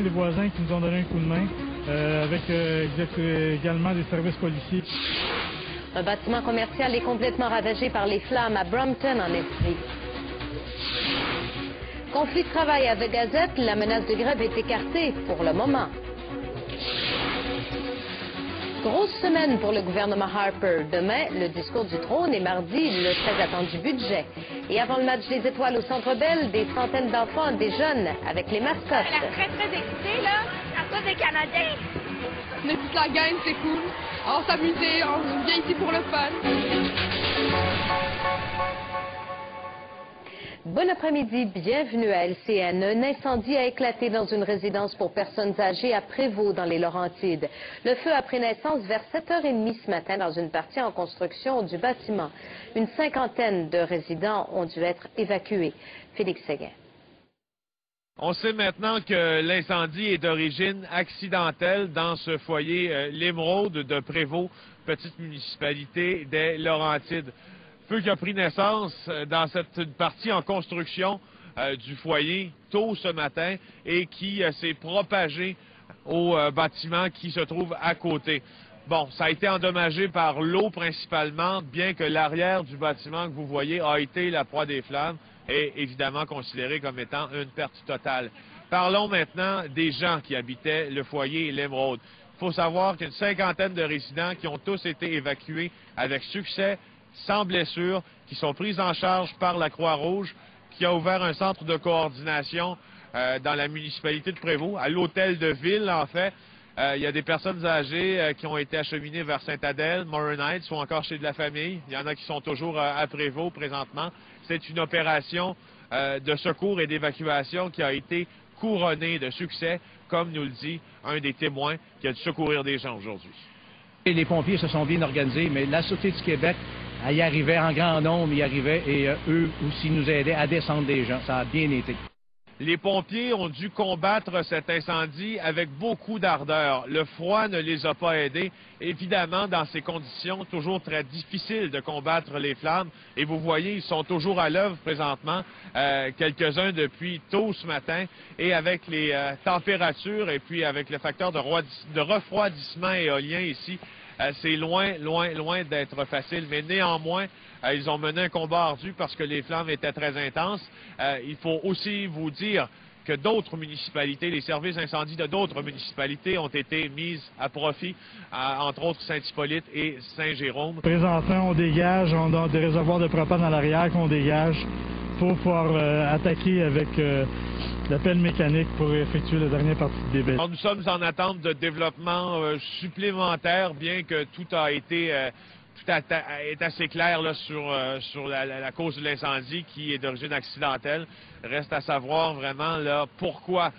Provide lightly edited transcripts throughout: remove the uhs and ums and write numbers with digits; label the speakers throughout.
Speaker 1: les voisins qui nous ont donné un coup de main, avec également des services policiers.
Speaker 2: Un bâtiment commercial est complètement ravagé par les flammes à Brampton, en Estrie. Conflit de travail à The Gazette, la menace de grève est écartée pour le moment. Grosse semaine pour le gouvernement Harper. Demain, le discours du trône et mardi, le très attendu budget. Et avant le match des étoiles au Centre Bell, des centaines d'enfants, des jeunes, avec les mascottes.
Speaker 3: Elle est très, très excitée, là, à cause des Canadiens.
Speaker 4: On est toute la gang, c'est cool. On s'amuser, on vient ici pour le fun.
Speaker 2: Bon après-midi, bienvenue à LCN. Un incendie a éclaté dans une résidence pour personnes âgées à Prévost, dans les Laurentides. Le feu a pris naissance vers 7h30 ce matin dans une partie en construction du bâtiment. Une cinquantaine de résidents ont dû être évacués. Félix Séguin.
Speaker 5: On sait maintenant que l'incendie est d'origine accidentelle dans ce foyer L'Émeraude de Prévost, petite municipalité des Laurentides. Feu qui a pris naissance dans cette partie en construction du foyer tôt ce matin et qui s'est propagé au bâtiment qui se trouve à côté. Bon, ça a été endommagé par l'eau principalement, bien que l'arrière du bâtiment que vous voyez a été la proie des flammes et évidemment considéré comme étant une perte totale. Parlons maintenant des gens qui habitaient le foyer L'Émeraude. Il faut savoir qu'une cinquantaine de résidents qui ont tous été évacués avec succès, sans blessure, qui sont prises en charge par la Croix-Rouge, qui a ouvert un centre de coordination dans la municipalité de Prévost, à l'hôtel de ville, en fait. Il y a des personnes âgées qui ont été acheminées vers Sainte-Adèle, Morin Heights ou encore chez de la famille. Il y en a qui sont toujours à Prévost présentement. C'est une opération de secours et d'évacuation qui a été couronnée de succès, comme nous le dit un des témoins qui a dû secourir des gens aujourd'hui.
Speaker 6: Les pompiers se sont bien organisés, mais la Sûreté du Québec, elle y arrivait en grand nombre, y arrivait, et eux aussi nous aidaient à descendre des gens. Ça a bien été.
Speaker 5: Les pompiers ont dû combattre cet incendie avec beaucoup d'ardeur. Le froid ne les a pas aidés. Évidemment, dans ces conditions, toujours très difficiles de combattre les flammes. Et vous voyez, ils sont toujours à l'œuvre présentement, quelques-uns depuis tôt ce matin. Et avec les températures et puis avec le facteur de refroidissement éolien ici, c'est loin d'être facile. Mais néanmoins, ils ont mené un combat ardu parce que les flammes étaient très intenses. Il faut aussi vous dire que d'autres municipalités, les services incendies de d'autres municipalités ont été mises à profit, entre autres Saint-Hippolyte et Saint-Jérôme.
Speaker 1: Présentement, on dégage, on a des réservoirs de propane à l'arrière qu'on dégage pour pouvoir attaquer avec la pelle mécanique pour effectuer la dernière partie du débit.
Speaker 5: Nous sommes en attente de développement supplémentaire, bien que tout a été... est assez clair là, sur la cause de l'incendie qui est d'origine accidentelle. Reste à savoir vraiment là, pourquoi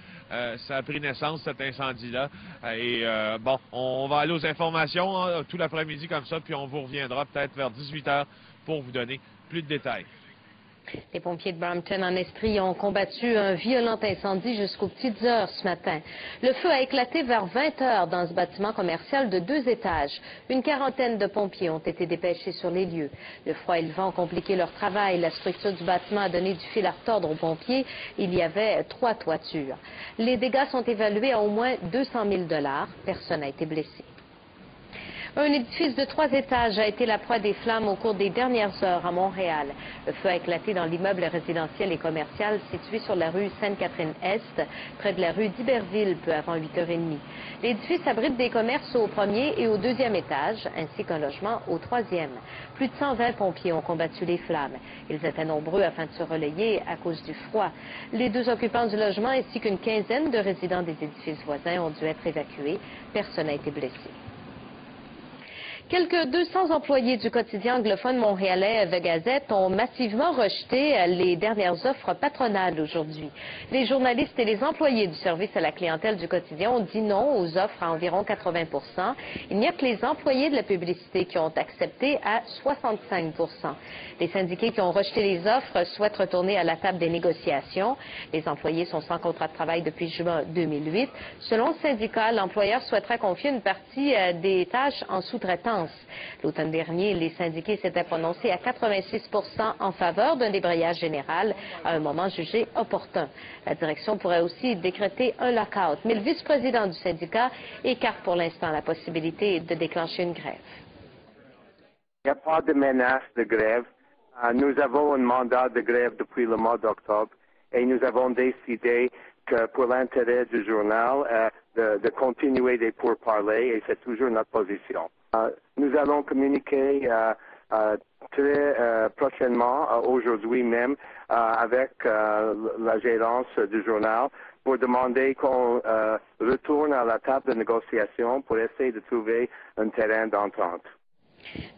Speaker 5: ça a pris naissance, cet incendie-là. Bon, on va aller aux informations tout l'après-midi comme ça, puis on vous reviendra peut-être vers 18h pour vous donner plus de détails.
Speaker 2: Les pompiers de Brampton en Estrie ont combattu un violent incendie jusqu'aux petites heures ce matin. Le feu a éclaté vers 20 heures dans ce bâtiment commercial de 2 étages. Une quarantaine de pompiers ont été dépêchés sur les lieux. Le froid et le vent ont compliqué leur travail. La structure du bâtiment a donné du fil à retordre aux pompiers. Il y avait 3 toitures. Les dégâts sont évalués à au moins 200 000 $. Personne n'a été blessé. Un édifice de 3 étages a été la proie des flammes au cours des dernières heures à Montréal. Le feu a éclaté dans l'immeuble résidentiel et commercial situé sur la rue Sainte-Catherine-Est, près de la rue d'Iberville, peu avant 8h30. L'édifice abrite des commerces au 1er et au 2e étage, ainsi qu'un logement au 3e. Plus de 120 pompiers ont combattu les flammes. Ils étaient nombreux afin de se relayer à cause du froid. Les 2 occupants du logement ainsi qu'une quinzaine de résidents des édifices voisins ont dû être évacués. Personne n'a été blessé. Quelques 200 employés du quotidien anglophone montréalais The Gazette ont massivement rejeté les dernières offres patronales aujourd'hui. Les journalistes et les employés du service à la clientèle du quotidien ont dit non aux offres à environ 80 %. Il n'y a que les employés de la publicité qui ont accepté à 65 %. Les syndiqués qui ont rejeté les offres souhaitent retourner à la table des négociations. Les employés sont sans contrat de travail depuis juin 2008. Selon le syndicat, l'employeur souhaiterait confier une partie des tâches en sous-traitance. dépenses. L'automne dernier, les syndiqués s'étaient prononcés à 86 % en faveur d'un débrayage général à un moment jugé opportun. La direction pourrait aussi décréter un lockout, mais le vice-président du syndicat écarte pour l'instant la possibilité de déclencher une grève.
Speaker 7: Il n'y a pas de menace de grève. Nous avons un mandat de grève depuis le mois d'octobre et nous avons décidé que pour l'intérêt du journal, de continuer des pourparlers et c'est toujours notre position. Nous allons communiquer très prochainement, aujourd'hui même, avec la gérance du journal pour demander qu'on retourne à la table de négociation pour essayer de trouver un terrain d'entente.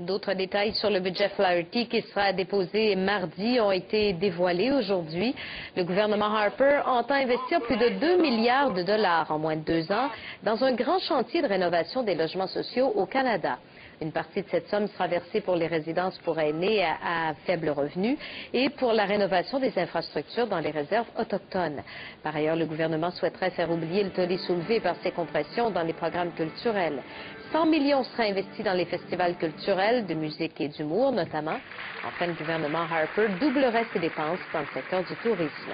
Speaker 2: D'autres détails sur le budget Flaherty qui sera déposé mardi ont été dévoilés aujourd'hui. Le gouvernement Harper entend investir plus de 2 milliards de dollars en moins de 2 ans dans un grand chantier de rénovation des logements sociaux au Canada. Une partie de cette somme sera versée pour les résidences pour aînés à faible revenu et pour la rénovation des infrastructures dans les réserves autochtones. Par ailleurs, le gouvernement souhaiterait faire oublier le tollé soulevé par ces compressions dans les programmes culturels. 100 millions seraient investis dans les festivals culturels de musique et d'humour, notamment. Enfin, le gouvernement Harper doublerait ses dépenses dans le secteur du tourisme.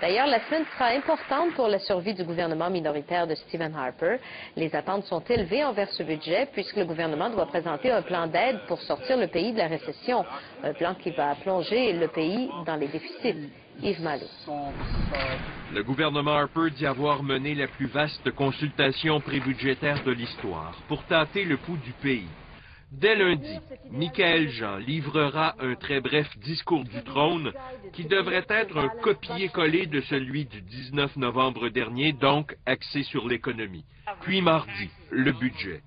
Speaker 2: D'ailleurs, la semaine sera importante pour la survie du gouvernement minoritaire de Stephen Harper. Les attentes sont élevées envers ce budget puisque le gouvernement doit présenter un plan d'aide pour sortir le pays de la récession. Un plan qui va plonger le pays dans les déficits. Yves Malo.
Speaker 8: Le gouvernement Harper dit avoir mené la plus vaste consultation prébudgétaire de l'histoire pour tâter le pouls du pays. Dès lundi, Michaël Jean livrera un très bref discours du trône qui devrait être un copier-coller de celui du 19 novembre dernier, donc axé sur l'économie. Puis mardi, le budget.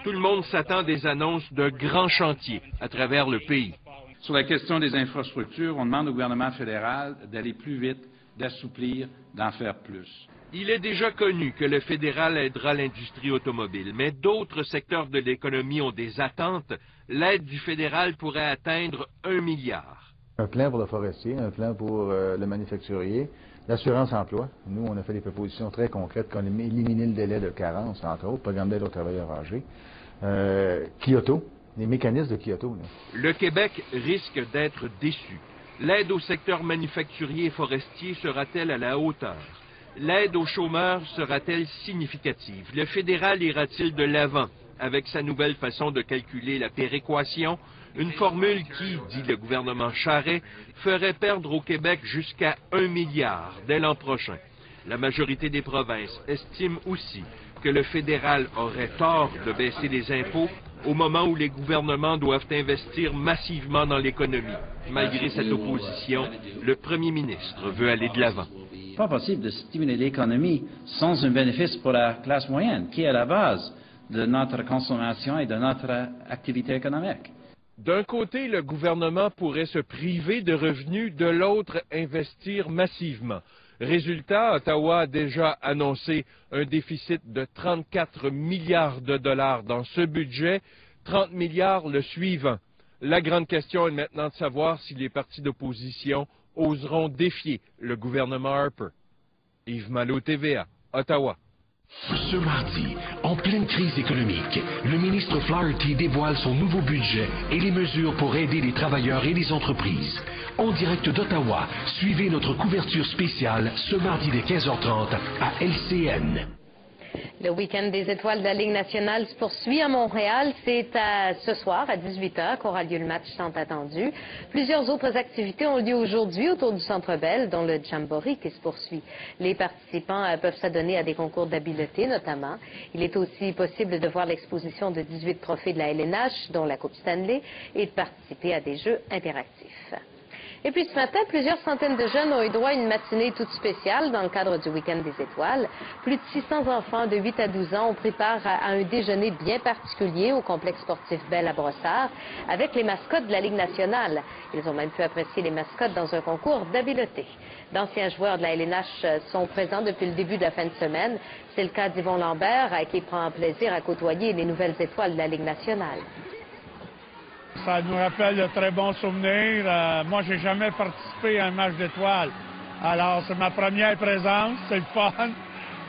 Speaker 8: Tout le monde s'attend à des annonces de grands chantiers à travers le pays.
Speaker 9: Sur la question des infrastructures, on demande au gouvernement fédéral d'aller plus vite, d'assouplir, d'en faire plus.
Speaker 8: Il est déjà connu que le fédéral aidera l'industrie automobile, mais d'autres secteurs de l'économie ont des attentes. L'aide du fédéral pourrait atteindre 1 milliard.
Speaker 10: Un plan pour le forestier, un plan pour le manufacturier, l'assurance-emploi. Nous, on a fait des propositions très concrètes comme éliminer le délai de carence, entre autres, programme d'aide aux travailleurs âgés. Kyoto, les mécanismes de Kyoto. Là.
Speaker 8: Le Québec risque d'être déçu. L'aide au secteur manufacturier et forestier sera-t-elle à la hauteur? L'aide aux chômeurs sera-t-elle significative? Le fédéral ira-t-il de l'avant avec sa nouvelle façon de calculer la péréquation, une formule qui, dit le gouvernement Charest, ferait perdre au Québec jusqu'à 1 milliard dès l'an prochain? La majorité des provinces estime aussi que le fédéral aurait tort de baisser les impôts au moment où les gouvernements doivent investir massivement dans l'économie. Malgré cette opposition, le premier ministre veut aller de l'avant.
Speaker 11: Pas possible de stimuler l'économie sans un bénéfice pour la classe moyenne, qui est à la base de notre consommation et de notre activité économique.
Speaker 8: D'un côté, le gouvernement pourrait se priver de revenus, de l'autre, investir massivement. Résultat, Ottawa a déjà annoncé un déficit de 34 milliards de dollars dans ce budget, 30 milliards le suivant. La grande question est maintenant de savoir si les partis d'opposition oseront défier le gouvernement Harper. Yves Malo, TVA, Ottawa.
Speaker 12: Ce mardi, en pleine crise économique, le ministre Flaherty dévoile son nouveau budget et les mesures pour aider les travailleurs et les entreprises. En direct d'Ottawa, suivez notre couverture spéciale ce mardi dès 15h30 à LCN.
Speaker 2: Le week-end des étoiles de la Ligue nationale se poursuit à Montréal. C'est ce soir à 18h qu'aura lieu le match tant attendu. Plusieurs autres activités ont lieu aujourd'hui autour du Centre Bell, dont le Jamboree qui se poursuit. Les participants peuvent s'adonner à des concours d'habileté notamment. Il est aussi possible de voir l'exposition de 18 trophées de la LNH, dont la Coupe Stanley, et de participer à des jeux interactifs. Et puis ce matin, plusieurs centaines de jeunes ont eu droit à une matinée toute spéciale dans le cadre du Week-end des étoiles. Plus de 600 enfants de 8 à 12 ans ont pris part à un déjeuner bien particulier au complexe sportif Bell à Brossard avec les mascottes de la Ligue nationale. Ils ont même pu apprécier les mascottes dans un concours d'habileté. D'anciens joueurs de la LNH sont présents depuis le début de la fin de semaine. C'est le cas d'Yvon Lambert qui prend plaisir à côtoyer les nouvelles étoiles de la Ligue nationale.
Speaker 1: Ça nous rappelle de très bons souvenirs. Moi, j'ai jamais participé à un match d'étoiles. Alors, c'est ma première présence. C'est le fun.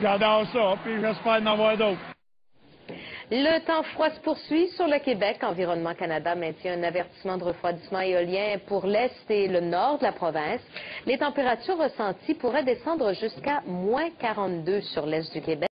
Speaker 1: J'adore ça. Puis, j'espère en avoir d'autres.
Speaker 2: Le temps froid se poursuit sur le Québec. Environnement Canada maintient un avertissement de refroidissement éolien pour l'est et le nord de la province. Les températures ressenties pourraient descendre jusqu'à -42 sur l'est du Québec.